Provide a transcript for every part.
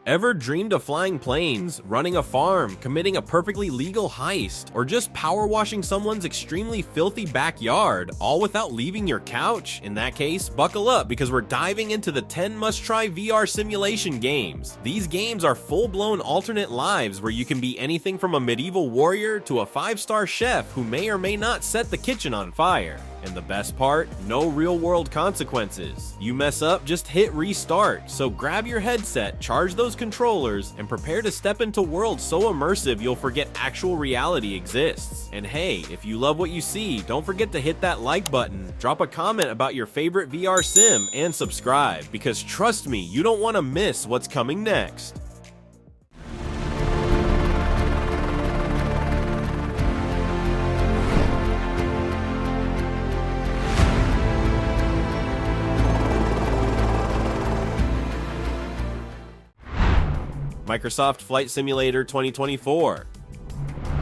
Ever dreamed of flying planes, running a farm, committing a perfectly legal heist, or just power washing someone's extremely filthy backyard, all without leaving your couch? In that case, buckle up because we're diving into the 10 must-try VR simulation games. These games are full-blown alternate lives where you can be anything from a medieval warrior to a 5-star chef who may or may not set the kitchen on fire. And the best part? No real-world consequences. You mess up, just hit restart. So grab your headset, charge those controllers, and prepare to step into worlds so immersive you'll forget actual reality exists. And hey, if you love what you see, don't forget to hit that like button, drop a comment about your favorite VR sim, and subscribe, because trust me, you don't want to miss what's coming next. Microsoft Flight Simulator 2024.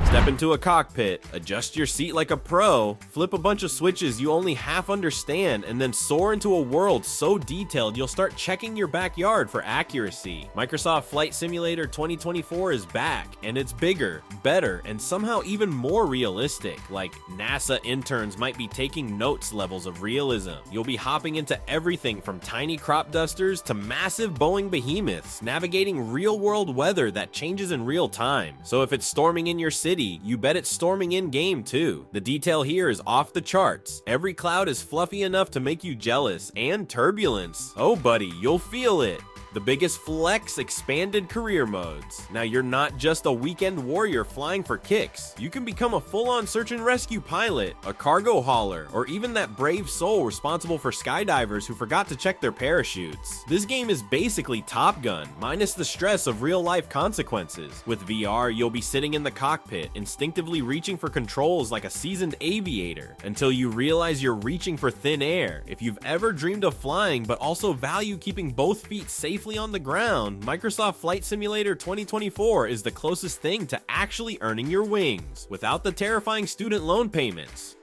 Step into a cockpit, adjust your seat like a pro, flip a bunch of switches you only half understand, and then soar into a world so detailed you'll start checking your backyard for accuracy. Microsoft Flight Simulator 2024 is back, and it's bigger, better, and somehow even more realistic. Like NASA interns might be taking notes levels of realism. You'll be hopping into everything from tiny crop dusters to massive Boeing behemoths, navigating real-world weather that changes in real time. So if it's storming in your city, you bet it's storming in-game too. The detail here is off the charts. Every cloud is fluffy enough to make you jealous, and turbulence. Oh buddy, you'll feel it. The biggest flex, expanded career modes. Now you're not just a weekend warrior flying for kicks. You can become a full-on search and rescue pilot, a cargo hauler, or even that brave soul responsible for skydivers who forgot to check their parachutes. This game is basically Top Gun, minus the stress of real-life consequences. With VR, you'll be sitting in the cockpit, instinctively reaching for controls like a seasoned aviator, until you realize you're reaching for thin air. If you've ever dreamed of flying but also value keeping both feet safe on the ground, Microsoft Flight Simulator 2024 is the closest thing to actually earning your wings, without the terrifying student loan payments.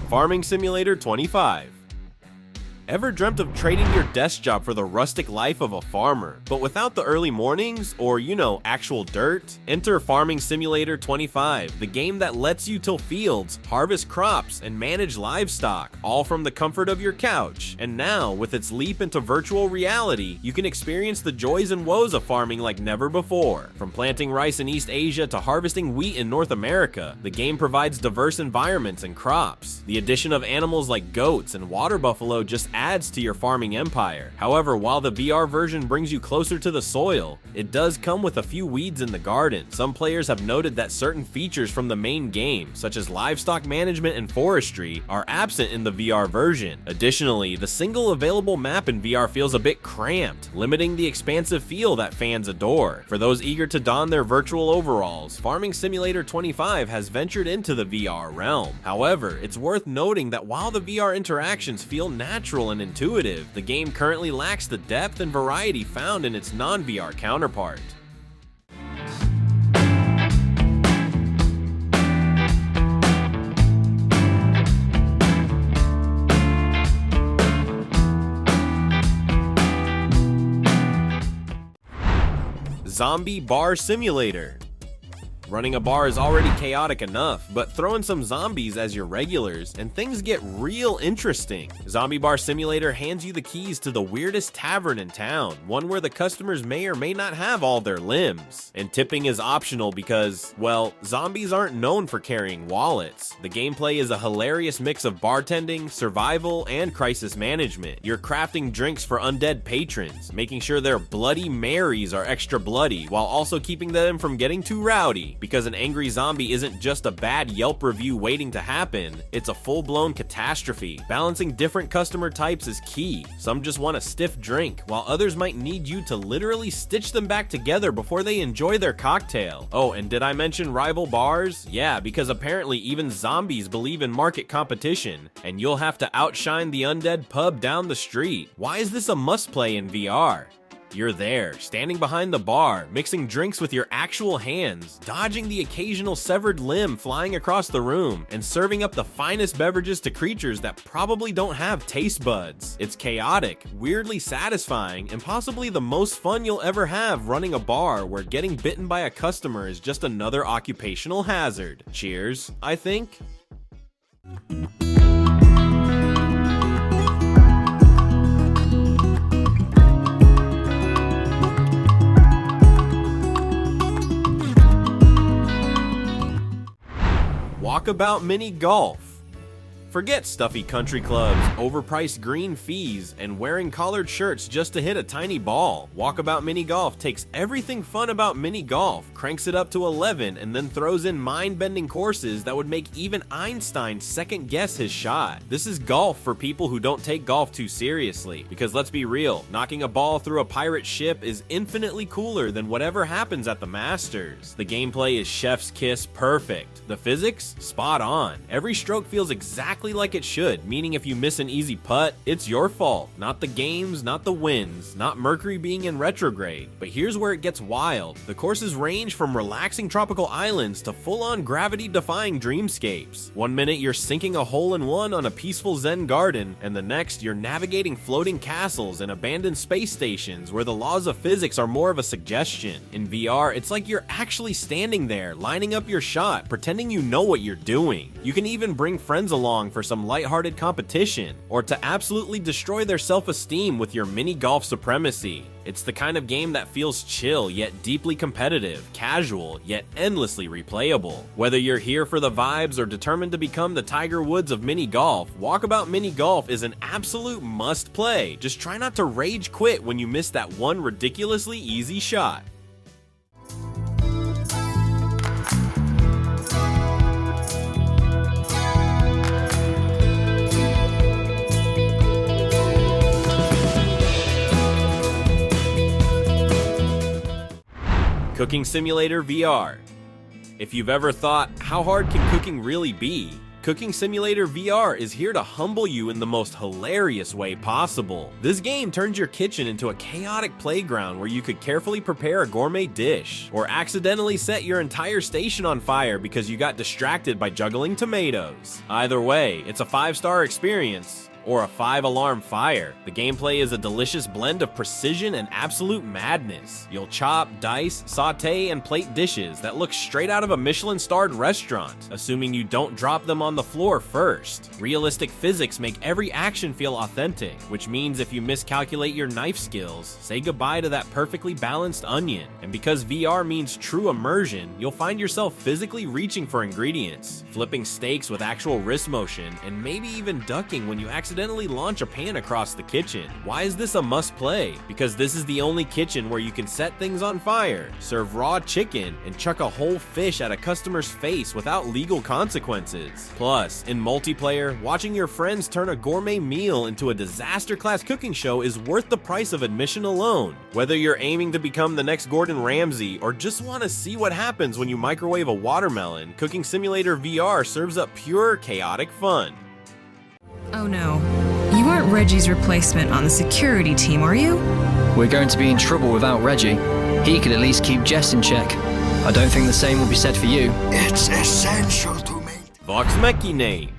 Farming Simulator 25. Ever dreamt of trading your desk job for the rustic life of a farmer, but without the early mornings or, you know, actual dirt? Enter Farming Simulator 25, the game that lets you till fields, harvest crops, and manage livestock, all from the comfort of your couch. And now, with its leap into virtual reality, you can experience the joys and woes of farming like never before. From planting rice in East Asia to harvesting wheat in North America, the game provides diverse environments and crops. The addition of animals like goats and water buffalo just adds to your farming empire. However, while the VR version brings you closer to the soil, it does come with a few weeds in the garden. Some players have noted that certain features from the main game, such as livestock management and forestry, are absent in the VR version. Additionally, the single available map in VR feels a bit cramped, limiting the expansive feel that fans adore. For those eager to don their virtual overalls, Farming Simulator 25 has ventured into the VR realm. However, it's worth noting that while the VR interactions feel natural and intuitive, the game currently lacks the depth and variety found in its non-VR counterpart. Zombie Bar Simulator. Running a bar is already chaotic enough, but throw in some zombies as your regulars, and things get real interesting. Zombie Bar Simulator hands you the keys to the weirdest tavern in town, one where the customers may or may not have all their limbs. And tipping is optional because, well, zombies aren't known for carrying wallets. The gameplay is a hilarious mix of bartending, survival, and crisis management. You're crafting drinks for undead patrons, making sure their Bloody Marys are extra bloody, while also keeping them from getting too rowdy. Because an angry zombie isn't just a bad Yelp review waiting to happen, it's a full-blown catastrophe. Balancing different customer types is key. Some just want a stiff drink, while others might need you to literally stitch them back together before they enjoy their cocktail. Oh, and did I mention rival bars? Yeah, because apparently even zombies believe in market competition, and you'll have to outshine the undead pub down the street. Why is this a must-play in VR? You're there, standing behind the bar, mixing drinks with your actual hands, dodging the occasional severed limb flying across the room, and serving up the finest beverages to creatures that probably don't have taste buds. It's chaotic, weirdly satisfying, and possibly the most fun you'll ever have running a bar where getting bitten by a customer is just another occupational hazard. Cheers, I think. Walkabout Mini Golf. Forget stuffy country clubs, overpriced green fees, and wearing collared shirts just to hit a tiny ball. Walkabout Mini Golf takes everything fun about mini golf, cranks it up to 11, and then throws in mind-bending courses that would make even Einstein second-guess his shot. This is golf for people who don't take golf too seriously, because let's be real, knocking a ball through a pirate ship is infinitely cooler than whatever happens at the Masters. The gameplay is chef's kiss perfect. The physics? Spot on. Every stroke feels exactly like it should, meaning if you miss an easy putt, it's your fault. Not the games, not the winds, not Mercury being in retrograde. But here's where it gets wild. The courses range from relaxing tropical islands to full-on gravity-defying dreamscapes. One minute you're sinking a hole-in-one on a peaceful Zen garden, and the next you're navigating floating castles and abandoned space stations where the laws of physics are more of a suggestion. In VR, it's like you're actually standing there, lining up your shot, pretending you know what you're doing. You can even bring friends along for some lighthearted competition, or to absolutely destroy their self-esteem with your mini golf supremacy. It's the kind of game that feels chill yet deeply competitive, casual yet endlessly replayable. Whether you're here for the vibes or determined to become the Tiger Woods of mini golf, Walkabout Mini Golf is an absolute must-play. Just try not to rage quit when you miss that one ridiculously easy shot. Cooking Simulator VR. If you've ever thought, how hard can cooking really be? Cooking Simulator VR is here to humble you in the most hilarious way possible. This game turns your kitchen into a chaotic playground where you could carefully prepare a gourmet dish, or accidentally set your entire station on fire because you got distracted by juggling tomatoes. Either way, it's a 5-star experience, or a 5-alarm fire. The gameplay is a delicious blend of precision and absolute madness. You'll chop, dice, saute, and plate dishes that look straight out of a Michelin-starred restaurant, assuming you don't drop them on the floor first. Realistic physics make every action feel authentic, which means if you miscalculate your knife skills, say goodbye to that perfectly balanced onion. And because VR means true immersion, you'll find yourself physically reaching for ingredients, flipping steaks with actual wrist motion, and maybe even ducking when you accidentally launch a pan across the kitchen. Why is this a must-play? Because this is the only kitchen where you can set things on fire, serve raw chicken, and chuck a whole fish at a customer's face without legal consequences. Plus, in multiplayer, watching your friends turn a gourmet meal into a disaster-class cooking show is worth the price of admission alone. Whether you're aiming to become the next Gordon Ramsay or just want to see what happens when you microwave a watermelon, Cooking Simulator VR serves up pure, chaotic fun. Oh no. You aren't Reggie's replacement on the security team, are you? We're going to be in trouble without Reggie. He could at least keep Jess in check. I don't think the same will be said for you. It's essential to me. Vox Machinae.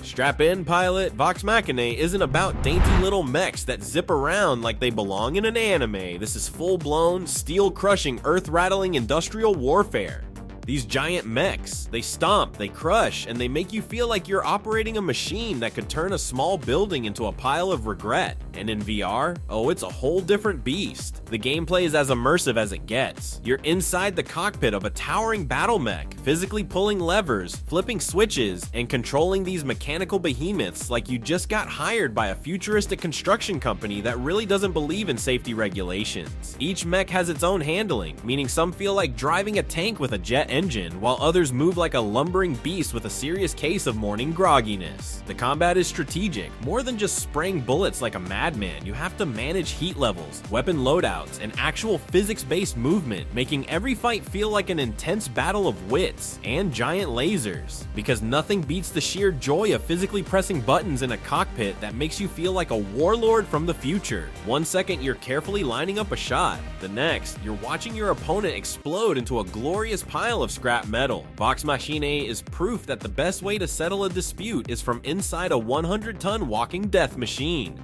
Strap in, pilot. Vox Machinae isn't about dainty little mechs that zip around like they belong in an anime. This is full-blown, steel-crushing, earth-rattling industrial warfare. These giant mechs, they stomp, they crush, and they make you feel like you're operating a machine that could turn a small building into a pile of regret. And in VR, oh, it's a whole different beast. The gameplay is as immersive as it gets. You're inside the cockpit of a towering battle mech, physically pulling levers, flipping switches, and controlling these mechanical behemoths like you just got hired by a futuristic construction company that really doesn't believe in safety regulations. Each mech has its own handling, meaning some feel like driving a tank with a jet engine, while others move like a lumbering beast with a serious case of morning grogginess. The combat is strategic, more than just spraying bullets like a madman. You have to manage heat levels, weapon loadouts, and actual physics-based movement, making every fight feel like an intense battle of wits and giant lasers. Because nothing beats the sheer joy of physically pressing buttons in a cockpit that makes you feel like a warlord from the future. 1 second you're carefully lining up a shot, the next you're watching your opponent explode into a glorious pile of scrap metal. Vox Machinae is proof that the best way to settle a dispute is from inside a 100-ton walking death machine.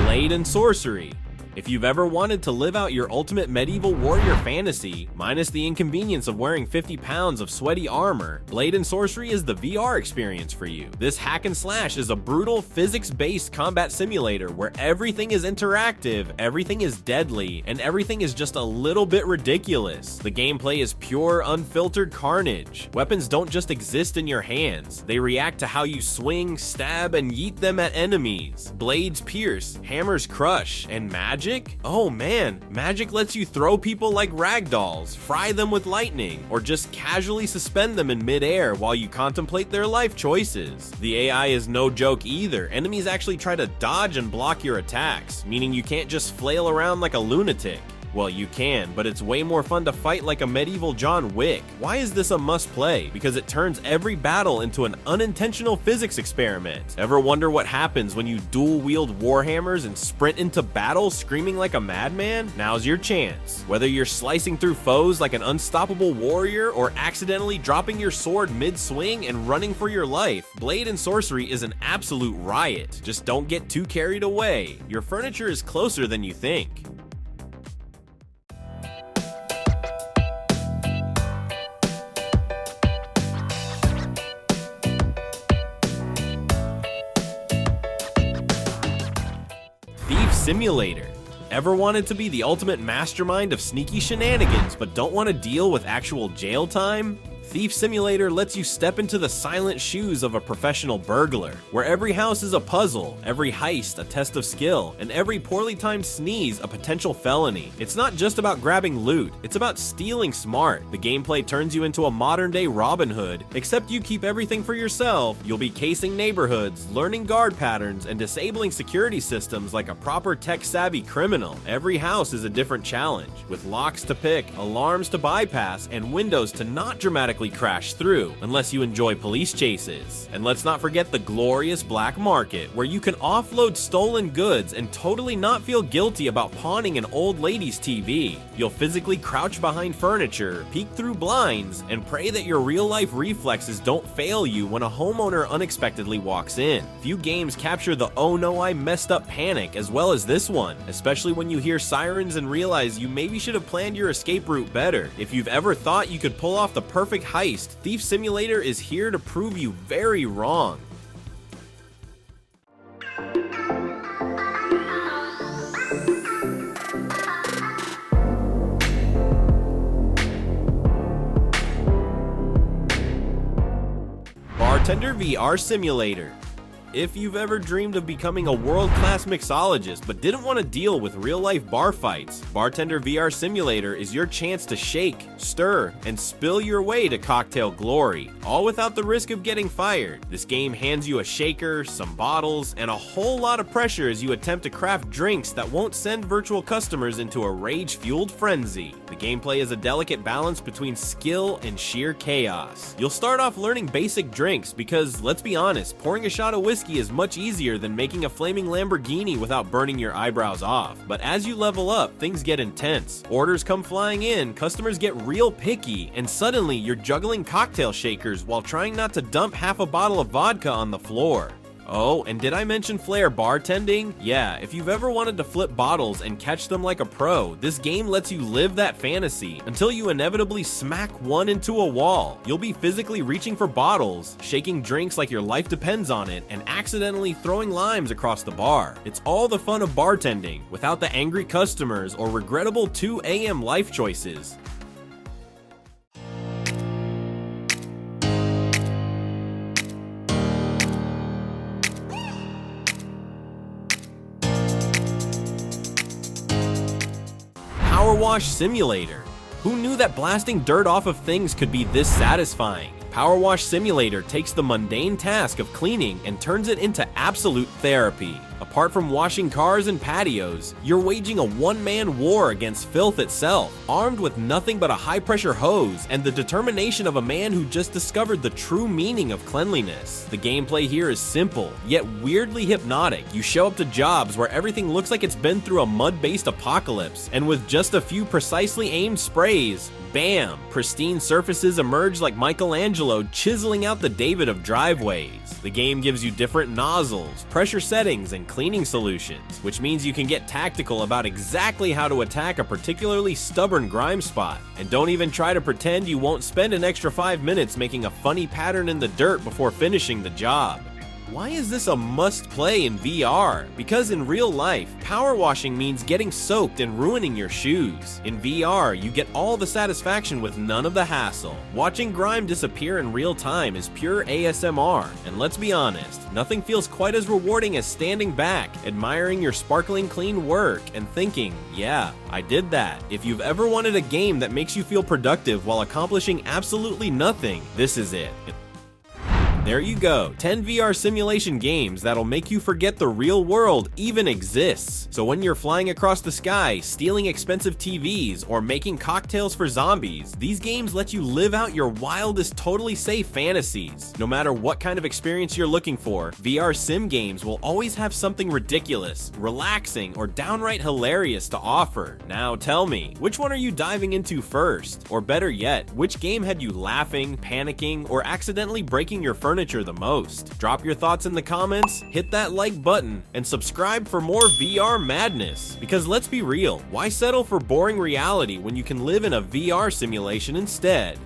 Blade and Sorcery. If you've ever wanted to live out your ultimate medieval warrior fantasy, minus the inconvenience of wearing 50 pounds of sweaty armor, Blade and Sorcery is the VR experience for you. This hack and slash is a brutal, physics-based combat simulator where everything is interactive, everything is deadly, and everything is just a little bit ridiculous. The gameplay is pure, unfiltered carnage. Weapons don't just exist in your hands, they react to how you swing, stab, and yeet them at enemies. Blades pierce, hammers crush, and magic? Oh man, magic lets you throw people like ragdolls, fry them with lightning, or just casually suspend them in midair while you contemplate their life choices. The AI is no joke either. Enemies actually try to dodge and block your attacks, meaning you can't just flail around like a lunatic. Well, you can, but it's way more fun to fight like a medieval John Wick. Why is this a must play? Because it turns every battle into an unintentional physics experiment. Ever wonder what happens when you dual wield warhammers and sprint into battle screaming like a madman? Now's your chance. Whether you're slicing through foes like an unstoppable warrior or accidentally dropping your sword mid-swing and running for your life, Blade and Sorcery is an absolute riot. Just don't get too carried away. Your furniture is closer than you think. Simulator. Ever wanted to be the ultimate mastermind of sneaky shenanigans but don't want to deal with actual jail time? Thief Simulator lets you step into the silent shoes of a professional burglar, where every house is a puzzle, every heist a test of skill, and every poorly timed sneeze a potential felony. It's not just about grabbing loot, it's about stealing smart. The gameplay turns you into a modern-day Robin Hood, except you keep everything for yourself. You'll be casing neighborhoods, learning guard patterns, and disabling security systems like a proper tech-savvy criminal. Every house is a different challenge, with locks to pick, alarms to bypass, and windows to not dramatically crash through, unless you enjoy police chases. And let's not forget the glorious black market, where you can offload stolen goods and totally not feel guilty about pawning an old lady's TV. You'll physically crouch behind furniture, peek through blinds, and pray that your real-life reflexes don't fail you when a homeowner unexpectedly walks in. Few games capture the "oh no, I messed up" panic as well as this one, especially when you hear sirens and realize you maybe should have planned your escape route better. If you've ever thought you could pull off the perfect heist, Thief Simulator is here to prove you very wrong. Bartender VR Simulator. If you've ever dreamed of becoming a world-class mixologist but didn't want to deal with real-life bar fights, Bartender VR Simulator is your chance to shake, stir, and spill your way to cocktail glory, all without the risk of getting fired. This game hands you a shaker, some bottles, and a whole lot of pressure as you attempt to craft drinks that won't send virtual customers into a rage-fueled frenzy. The gameplay is a delicate balance between skill and sheer chaos. You'll start off learning basic drinks because, let's be honest, pouring a shot of whiskey is much easier than making a flaming Lamborghini without burning your eyebrows off. But as you level up, things get intense. Orders come flying in, customers get real picky, and suddenly you're juggling cocktail shakers while trying not to dump half a bottle of vodka on the floor. Oh, and did I mention flair bartending? Yeah, if you've ever wanted to flip bottles and catch them like a pro, this game lets you live that fantasy until you inevitably smack one into a wall. You'll be physically reaching for bottles, shaking drinks like your life depends on it, and accidentally throwing limes across the bar. It's all the fun of bartending, without the angry customers or regrettable 2 a.m. life choices. PowerWash Simulator. Who knew that blasting dirt off of things could be this satisfying? PowerWash Simulator takes the mundane task of cleaning and turns it into absolute therapy. Apart from washing cars and patios, you're waging a one-man war against filth itself, armed with nothing but a high-pressure hose and the determination of a man who just discovered the true meaning of cleanliness. The gameplay here is simple, yet weirdly hypnotic. You show up to jobs where everything looks like it's been through a mud-based apocalypse, and with just a few precisely aimed sprays, bam! Pristine surfaces emerge like Michelangelo chiseling out the David of driveways. The game gives you different nozzles, pressure settings, and cleaning solutions, which means you can get tactical about exactly how to attack a particularly stubborn grime spot. And don't even try to pretend you won't spend an extra 5 minutes making a funny pattern in the dirt before finishing the job. Why is this a must-play in VR? Because in real life, power washing means getting soaked and ruining your shoes. In VR, you get all the satisfaction with none of the hassle. Watching grime disappear in real time is pure ASMR, and let's be honest, nothing feels quite as rewarding as standing back, admiring your sparkling clean work, and thinking, yeah, I did that. If you've ever wanted a game that makes you feel productive while accomplishing absolutely nothing, this is it. There you go, 10 VR simulation games that'll make you forget the real world even exists. So when you're flying across the sky, stealing expensive TVs, or making cocktails for zombies, these games let you live out your wildest, totally safe fantasies. No matter what kind of experience you're looking for, VR sim games will always have something ridiculous, relaxing, or downright hilarious to offer. Now tell me, which one are you diving into first? Or better yet, which game had you laughing, panicking, or accidentally breaking your furniture the most? Drop your thoughts in the comments, hit that like button, and subscribe for more VR madness. Because let's be real, why settle for boring reality when you can live in a VR simulation instead?